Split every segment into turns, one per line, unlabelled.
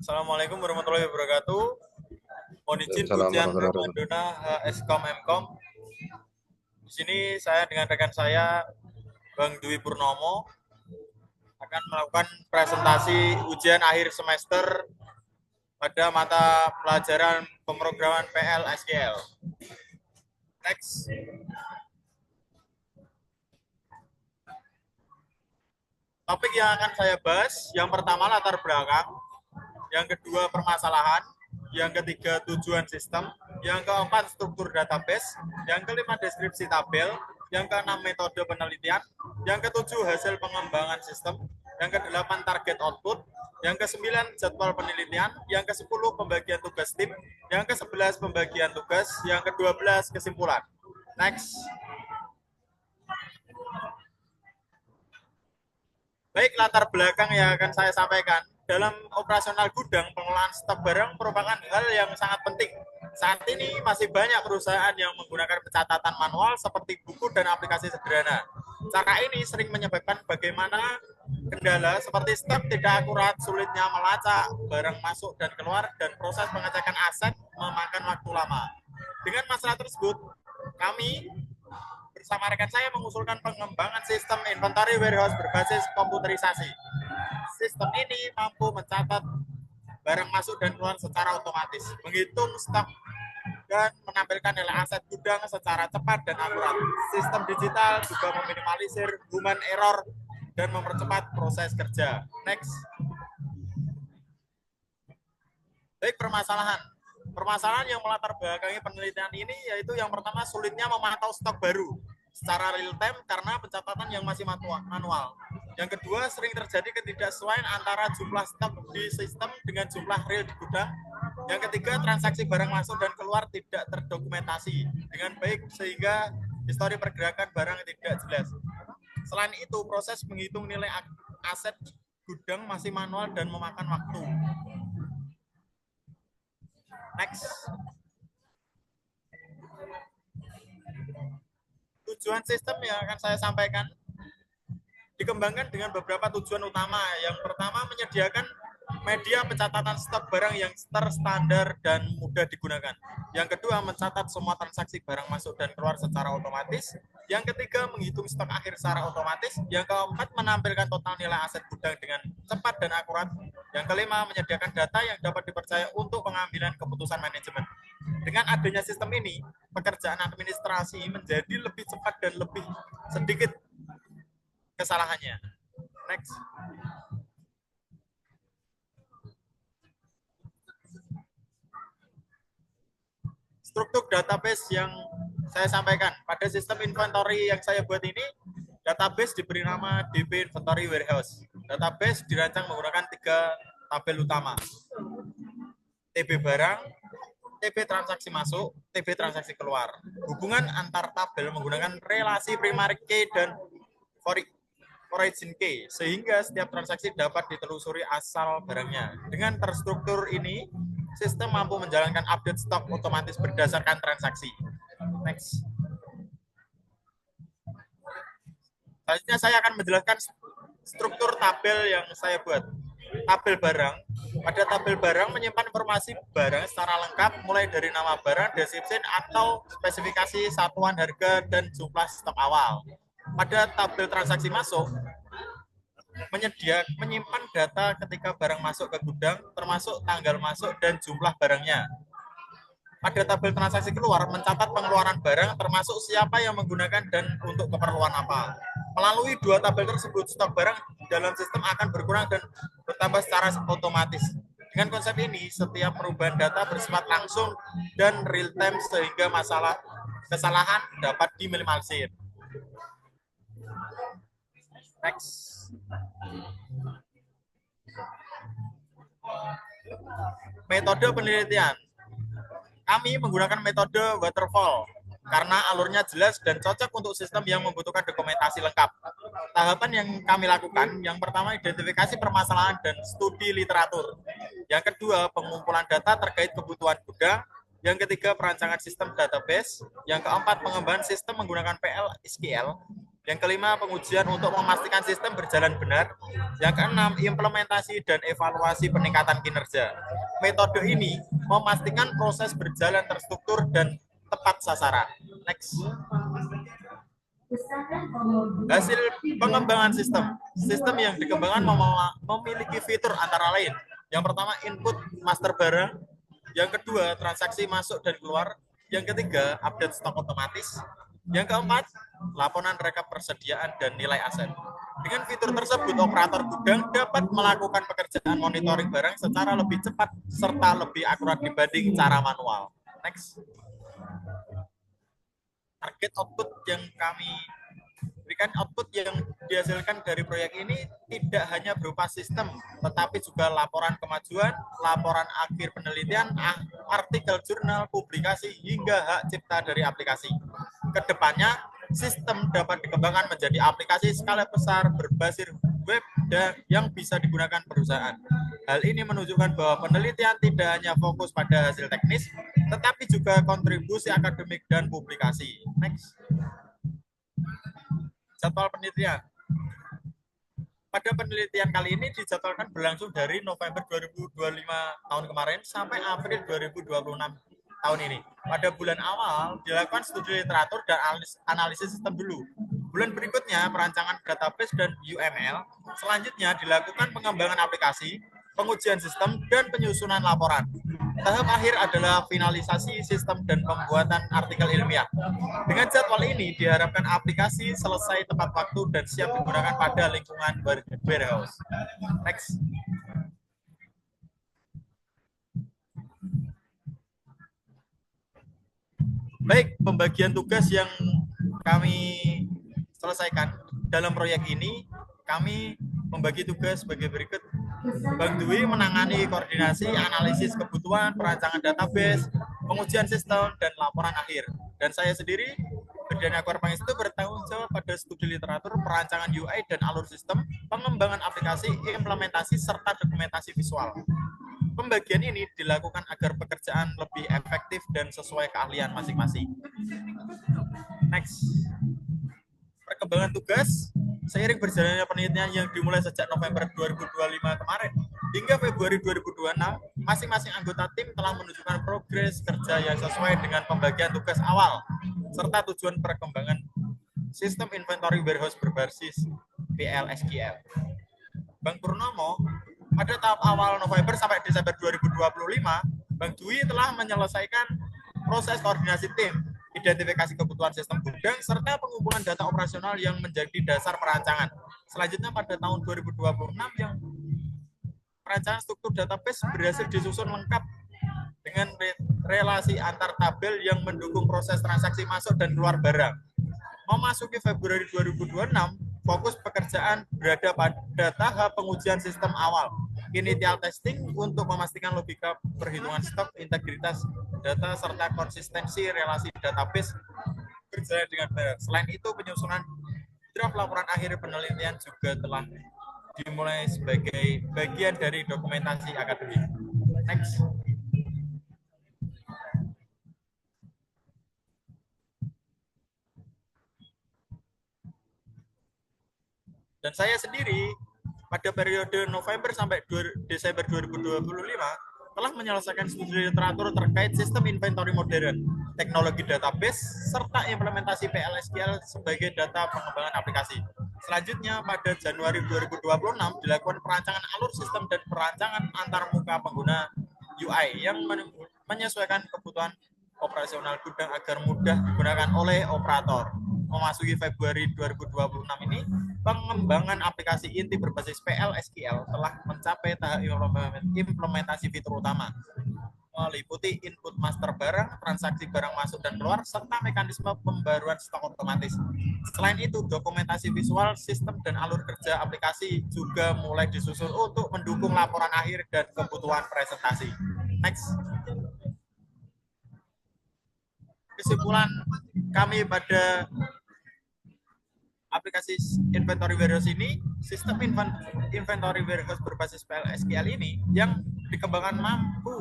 Assalamualaikum warahmatullahi wabarakatuh. Mohon izin
Waalaikumsalam
pujian
warahmatullahi wabarakatuh.
Ramadona Eskom Mkom. Di sini saya dengan rekan saya Bang Dwi Purnomo akan melakukan presentasi ujian akhir semester pada mata pelajaran pemrograman PL SQL. Next. Topik yang akan saya bahas, yang pertama latar belakang, yang kedua permasalahan, yang ketiga tujuan sistem, yang keempat struktur database, yang kelima deskripsi tabel, yang keenam metode penelitian, yang ketujuh hasil pengembangan sistem, yang kedelapan target output, yang kesembilan jadwal penelitian, yang kesepuluh pembagian tugas tim, yang kesebelas pembagian tugas, yang kedua belas kesimpulan. Next. Baik, latar belakang yang akan saya sampaikan. Dalam operasional gudang, pengelolaan stok barang merupakan hal yang sangat penting. Saat ini masih banyak perusahaan yang menggunakan pencatatan manual seperti buku dan aplikasi sederhana. Cara ini sering menyebabkan bagaimana kendala seperti stok tidak akurat, sulitnya melacak barang masuk dan keluar, dan proses pengecekan aset memakan waktu lama. Dengan masalah tersebut, kami bersama rekan saya mengusulkan pengembangan sistem inventory warehouse berbasis komputerisasi. Sistem ini mampu mencatat barang masuk dan keluar secara otomatis, menghitung stok, dan menampilkan nilai aset gudang secara cepat dan akurat. Sistem digital juga meminimalisir human error dan mempercepat proses kerja. Next. Baik, permasalahan. Permasalahan yang melatar belakangi penelitian ini yaitu yang pertama, sulitnya memantau stok baru secara real time karena pencatatan yang masih manual. Yang kedua, sering terjadi ketidaksesuaian antara jumlah stok di sistem dengan jumlah real di gudang. Yang ketiga, transaksi barang masuk dan keluar tidak terdokumentasi dengan baik sehingga histori pergerakan barang tidak jelas. Selain itu, proses menghitung nilai aset gudang masih manual dan memakan waktu. Next. Tujuan sistem yang akan saya sampaikan dikembangkan dengan beberapa tujuan utama. Yang pertama, menyediakan media pencatatan stok barang yang terstandar dan mudah digunakan. Yang kedua, mencatat semua transaksi barang masuk dan keluar secara otomatis. Yang ketiga, menghitung stok akhir secara otomatis. Yang keempat, menampilkan total nilai aset gudang dengan cepat dan akurat. Yang kelima, menyediakan data yang dapat dipercaya untuk pengambilan keputusan manajemen. Dengan adanya sistem ini, pekerjaan administrasi menjadi lebih cepat dan lebih sedikit kesalahannya. Next. Struktur database yang saya sampaikan pada sistem inventory yang saya buat ini, database diberi nama DB Inventory Warehouse. Database dirancang menggunakan 3 tabel utama: TB barang, TB transaksi masuk, TB transaksi keluar. Hubungan antar tabel menggunakan relasi primary key dan origin key, sehingga setiap transaksi dapat ditelusuri asal barangnya. Dengan terstruktur ini, sistem mampu menjalankan update stok otomatis berdasarkan transaksi. Next. Selanjutnya saya akan menjelaskan struktur tabel yang saya buat. Tabel barang. Pada tabel barang menyimpan informasi barang secara lengkap, mulai dari nama barang, deskripsi, atau spesifikasi satuan harga dan jumlah stok awal. Pada tabel transaksi masuk, menyimpan data ketika barang masuk ke gudang, termasuk tanggal masuk dan jumlah barangnya. Pada tabel transaksi keluar, mencatat pengeluaran barang, termasuk siapa yang menggunakan dan untuk keperluan apa. Melalui 2 tabel tersebut, stok barang dalam sistem akan berkurang dan bertambah secara otomatis. Dengan konsep ini, setiap perubahan data bersifat langsung dan real time sehingga kesalahan dapat diminimalisir. Next. Metode penelitian. Kami menggunakan metode waterfall karena alurnya jelas dan cocok untuk sistem yang membutuhkan dokumentasi lengkap. Tahapan yang kami lakukan, yang pertama, identifikasi permasalahan dan studi literatur. Yang kedua, pengumpulan data terkait kebutuhan gudang. Yang ketiga, perancangan sistem database. Yang keempat, pengembangan sistem menggunakan PL SQL. Yang kelima, pengujian untuk memastikan sistem berjalan benar. Yang keenam, implementasi dan evaluasi peningkatan kinerja. Metode ini memastikan proses berjalan terstruktur dan tepat sasaran. Next. Hasil pengembangan sistem. Sistem yang dikembangkan memiliki fitur antara lain. Yang pertama, input master barang. Yang kedua, transaksi masuk dan keluar. Yang ketiga, update stok otomatis. Yang keempat, laporan rekap persediaan dan nilai aset. Dengan fitur tersebut, operator gudang dapat melakukan pekerjaan monitoring barang secara lebih cepat serta lebih akurat dibanding cara manual. Next. Target output yang kami berikan, output yang dihasilkan dari proyek ini tidak hanya berupa sistem, tetapi juga laporan kemajuan, laporan akhir penelitian, artikel jurnal, publikasi, hingga hak cipta dari aplikasi. Kedepannya, sistem dapat dikembangkan menjadi aplikasi skala besar berbasis web dan yang bisa digunakan perusahaan. Hal ini menunjukkan bahwa penelitian tidak hanya fokus pada hasil teknis, tetapi juga kontribusi akademik dan publikasi. Next. Jadwal penelitian. Pada penelitian kali ini dijadwalkan berlangsung dari November 2025 tahun kemarin sampai April 2026 tahun ini. Pada bulan awal dilakukan studi literatur dan analisis sistem dulu. Bulan berikutnya perancangan database dan UML. Selanjutnya dilakukan pengembangan aplikasi, pengujian sistem, dan penyusunan laporan. Tahap akhir adalah finalisasi sistem dan pembuatan artikel ilmiah. Dengan jadwal ini diharapkan aplikasi selesai tepat waktu dan siap digunakan pada lingkungan warehouse. Next. Baik, pembagian tugas yang kami selesaikan dalam proyek ini, kami membagi tugas sebagai berikut. Bang Dwi menangani koordinasi, analisis kebutuhan, perancangan database, pengujian sistem, dan laporan akhir. Dan saya sendiri, Ferdiana Aquarium itu bertanggung jawab pada studi literatur, perancangan UI dan alur sistem, pengembangan aplikasi, implementasi, serta dokumentasi visual. Pembagian ini dilakukan agar pekerjaan lebih efektif dan sesuai keahlian masing-masing. Next. Perkembangan tugas. Seiring berjalannya penelitian yang dimulai sejak November 2025 kemarin hingga Februari 2026, masing-masing anggota tim telah menunjukkan progres kerja yang sesuai dengan pembagian tugas awal serta tujuan perkembangan sistem inventory warehouse berbasis PLSQL. Bang Purnomo, pada tahap awal November sampai Desember 2025, Bang Dwi telah menyelesaikan proses koordinasi tim, identifikasi kebutuhan sistem gudang, serta pengumpulan data operasional yang menjadi dasar perancangan. Selanjutnya pada tahun 2026 yang perancangan struktur database berhasil disusun lengkap dengan relasi antar tabel yang mendukung proses transaksi masuk dan keluar barang. Memasuki Februari 2026, fokus pekerjaan berada pada tahap pengujian sistem awal, initial testing untuk memastikan logika perhitungan stok, integritas data, serta konsistensi relasi database berjalan dengan benar. Selain itu, penyusunan draft laporan akhir penelitian juga telah dimulai sebagai bagian dari dokumentasi akademik. Next. Dan saya sendiri pada periode November sampai Desember 2025 telah menyelesaikan studi literatur terkait sistem inventory modern, teknologi database, serta implementasi PLSQL sebagai data pengembangan aplikasi. Selanjutnya, pada Januari 2026 dilakukan perancangan alur sistem dan perancangan antar muka pengguna UI yang menyesuaikan kebutuhan operasional gudang agar mudah digunakan oleh operator. Memasuki Februari 2026 ini, pengembangan aplikasi inti berbasis PLSQL telah mencapai tahap implementasi fitur utama, meliputi input master barang, transaksi barang masuk dan keluar, serta mekanisme pembaruan stok otomatis. Selain itu, dokumentasi visual, sistem, dan alur kerja aplikasi juga mulai disusun untuk mendukung laporan akhir dan kebutuhan presentasi. Next. Kesimpulan kami pada aplikasi inventory warehouse ini, sistem inventory warehouse berbasis PLSQL ini yang dikembangkan mampu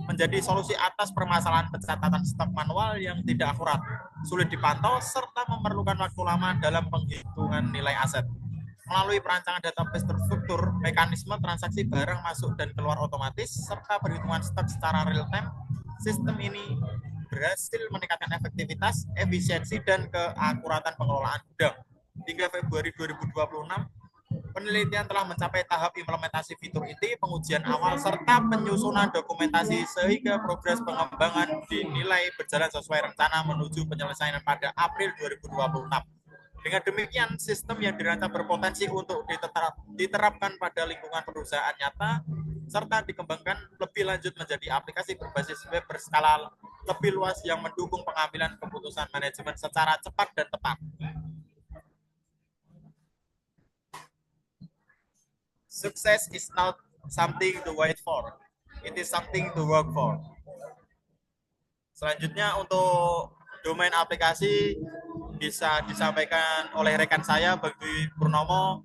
menjadi solusi atas permasalahan pencatatan stok manual yang tidak akurat, sulit dipantau, serta memerlukan waktu lama dalam penghitungan nilai aset. Melalui perancangan database terstruktur, mekanisme transaksi barang masuk dan keluar otomatis, serta perhitungan stok secara real-time, sistem ini berhasil meningkatkan efektivitas, efisiensi, dan keakuratan pengelolaan gudang. Hingga Februari 2026, penelitian telah mencapai tahap implementasi fitur inti, pengujian awal, serta penyusunan dokumentasi sehingga progres pengembangan dinilai berjalan sesuai rencana menuju penyelesaian pada April 2026. Dengan demikian, sistem yang dirancang berpotensi untuk diterapkan pada lingkungan perusahaan nyata, serta dikembangkan lebih lanjut menjadi aplikasi berbasis web berskala lebih luas yang mendukung pengambilan keputusan manajemen secara cepat dan tepat. Success is not something to wait for, it is something to work for. Selanjutnya untuk domain aplikasi bisa disampaikan oleh rekan saya Bagi Purnomo.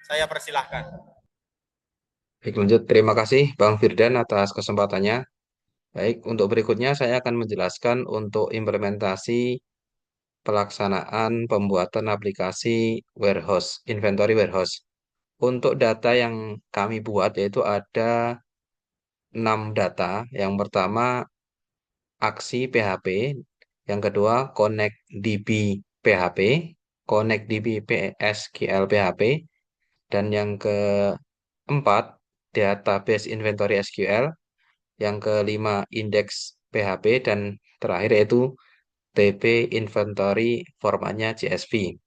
Saya persilahkan.
Baik, lanjut. Terima kasih Bang Firdan atas kesempatannya. Baik, untuk berikutnya saya akan menjelaskan untuk implementasi pelaksanaan pembuatan aplikasi warehouse, inventory warehouse. Untuk data yang kami buat yaitu ada 6 data. Yang pertama aksi PHP, yang kedua Connect DB PHP, Connect DB SQL PHP, dan yang keempat database inventory SQL, yang kelima index PHP, dan terakhir yaitu TP inventory formatnya CSV.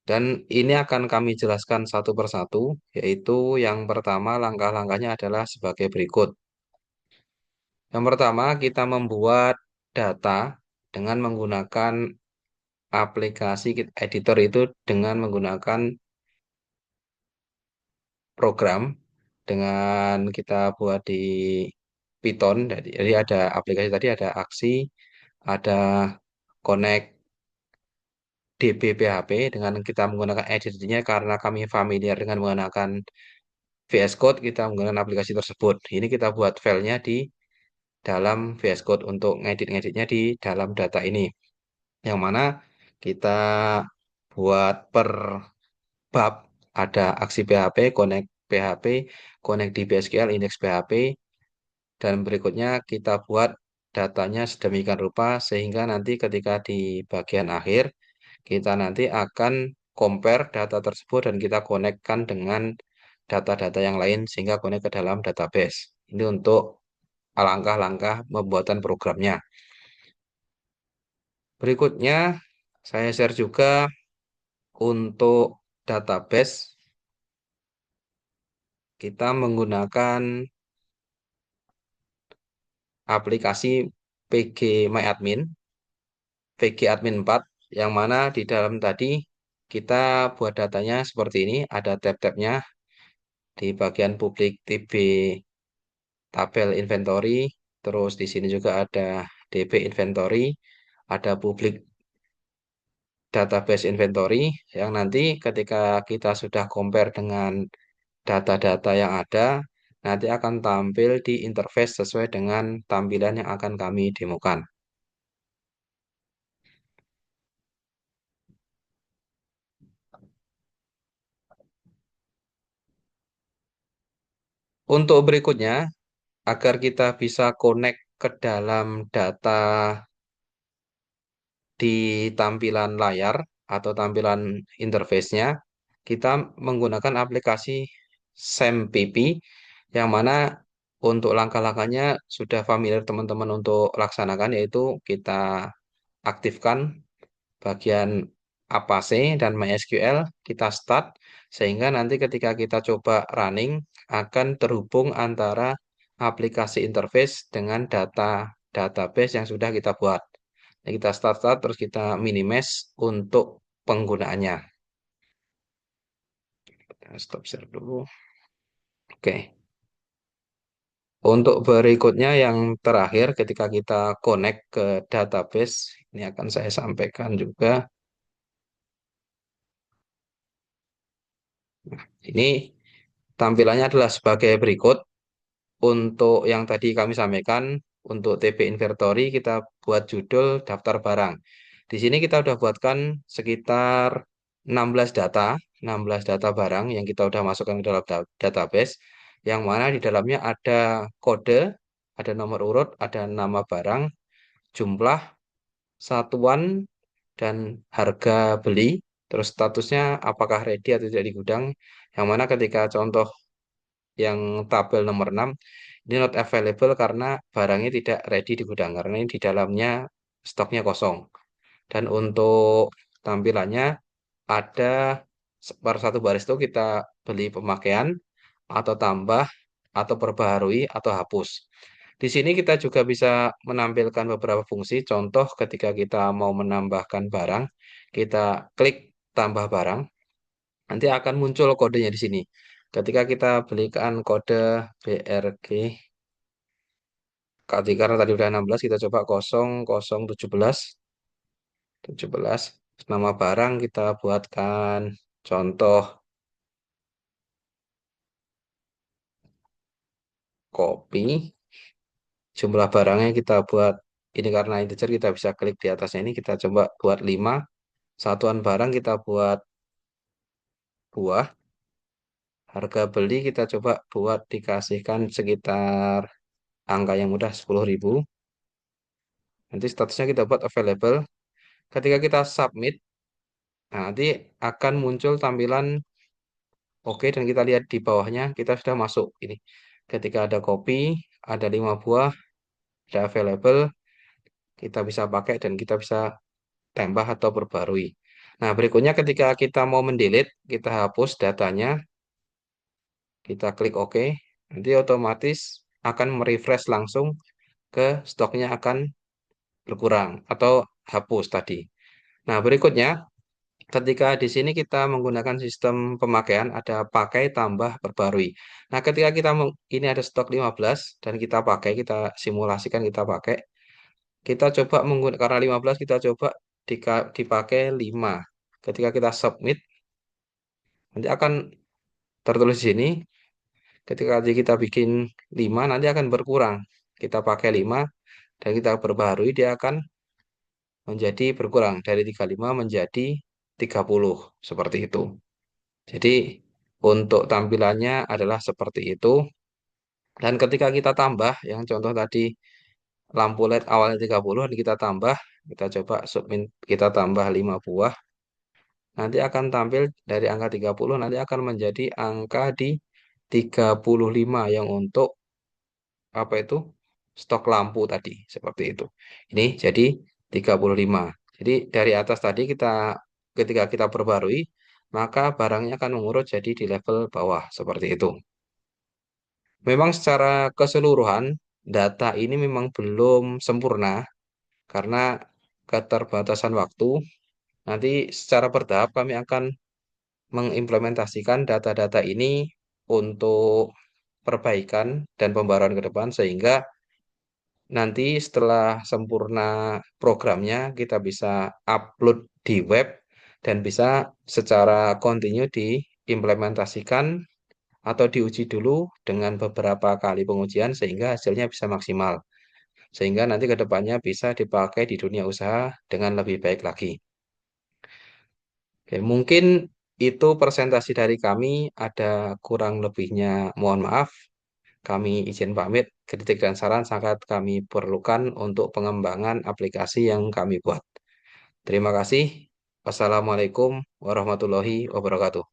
Dan ini akan kami jelaskan satu persatu, yaitu yang pertama langkah-langkahnya adalah sebagai berikut. Yang pertama, kita membuat data dengan menggunakan aplikasi editor itu dengan menggunakan program dengan kita buat di Python. Jadi ada aplikasi tadi, ada aksi, ada connect DB PHP dengan kita menggunakan editornya karena kami familiar dengan menggunakan VS Code, kita menggunakan aplikasi tersebut. Ini kita buat filenya di dalam VS Code untuk ngedit-ngeditnya di dalam data ini. Yang mana kita buat per bab, ada aksi PHP, connect DB SQL, index PHP, dan berikutnya kita buat datanya sedemikian rupa sehingga nanti ketika di bagian akhir kita nanti akan compare data tersebut dan kita konekkan dengan data-data yang lain sehingga connect ke dalam database. Ini untuk langkah-langkah pembuatan programnya. Berikutnya saya share juga untuk database kita menggunakan aplikasi PG Admin 4, yang mana di dalam tadi kita buat datanya seperti ini, ada tab-tabnya di bagian publik TB tabel inventory, terus di sini juga ada DB inventory, ada publik database inventory, yang nanti ketika kita sudah compare dengan data-data yang ada, nanti akan tampil di interface sesuai dengan tampilan yang akan kami demokan. Untuk berikutnya, agar kita bisa connect ke dalam data di tampilan layar atau tampilan interface-nya, kita menggunakan aplikasi SAMPP, yang mana untuk langkah-langkahnya sudah familiar teman-teman untuk laksanakan, yaitu kita aktifkan bagian Apache dan MySQL, kita start, sehingga nanti ketika kita coba running, akan terhubung antara aplikasi interface dengan data database yang sudah kita buat. Nah, kita start, terus kita minimize untuk penggunaannya. Kita stop share dulu. Oke. Untuk berikutnya yang terakhir ketika kita connect ke database, ini akan saya sampaikan juga. Ini tampilannya adalah sebagai berikut. Untuk yang tadi kami sampaikan, untuk TP Inventory kita buat judul daftar barang. Di sini kita udah buatkan sekitar 16 data, 16 data barang yang kita udah masukkan ke dalam database, yang mana di dalamnya ada kode, ada nomor urut, ada nama barang, jumlah, satuan, dan harga beli, terus statusnya apakah ready atau tidak di gudang, yang mana ketika contoh yang tabel nomor 6 ini not available karena barangnya tidak ready di gudang karena ini di dalamnya stoknya kosong. Dan untuk tampilannya ada per satu baris itu kita beli pemakaian atau tambah atau perbaharui atau hapus. Di sini kita juga bisa menampilkan beberapa fungsi. Contoh ketika kita mau menambahkan barang, kita klik tambah barang. Nanti akan muncul kodenya di sini. Ketika kita belikan kode BRG, karena tadi udah 16, kita coba 0017, 17. Nama barang kita buatkan contoh kopi. Jumlah barangnya kita buat, ini karena integer kita bisa klik di atasnya ini, kita coba buat 5. Satuan barang kita buat buah. Harga beli kita coba buat dikasihkan sekitar angka yang mudah 10.000. Nanti statusnya kita buat available. Ketika kita submit, nah nanti akan muncul tampilan oke dan kita lihat di bawahnya kita sudah masuk ini. Ketika ada kopi, ada 5 buah, ada available, kita bisa pakai dan kita bisa tambah atau perbarui. Nah, berikutnya ketika kita mau mendelete, kita hapus datanya, kita klik OK, nanti otomatis akan merefresh langsung ke stoknya akan berkurang atau hapus tadi. Nah, berikutnya ketika di sini kita menggunakan sistem pemakaian ada pakai tambah perbarui. Nah, ketika kita ini ada stok 15 dan kita pakai, kita simulasikan kita pakai, kita coba menggunakan karena 15 kita coba dipakai 5. Ketika kita submit nanti akan tertulis di sini ketika kita bikin 5 nanti akan berkurang. Kita pakai 5 dan kita perbarui dia akan menjadi berkurang dari 35 menjadi 30 seperti itu. Jadi untuk tampilannya adalah seperti itu. Dan ketika kita tambah, yang contoh tadi lampu LED awalnya 30 dan kita tambah, kita coba submit, kita tambah 5 buah. Nanti akan tampil dari angka 30, nanti akan menjadi angka di 35 yang untuk apa itu? Stok lampu tadi, seperti itu. Ini jadi 35. Jadi dari atas tadi ketika kita perbarui, maka barangnya akan mengurut jadi di level bawah seperti itu. Memang secara keseluruhan data ini memang belum sempurna karena keterbatasan waktu. Nanti secara bertahap kami akan mengimplementasikan data-data ini untuk perbaikan dan pembaruan ke depan sehingga nanti setelah sempurna programnya kita bisa upload di web dan bisa secara kontinu diimplementasikan atau diuji dulu dengan beberapa kali pengujian sehingga hasilnya bisa maksimal. Sehingga nanti ke depannya bisa dipakai di dunia usaha dengan lebih baik lagi. Oke, mungkin itu presentasi dari kami. Ada kurang lebihnya, mohon maaf. Kami izin pamit. Kritik dan saran sangat kami perlukan untuk pengembangan aplikasi yang kami buat. Terima kasih. Wassalamualaikum warahmatullahi wabarakatuh.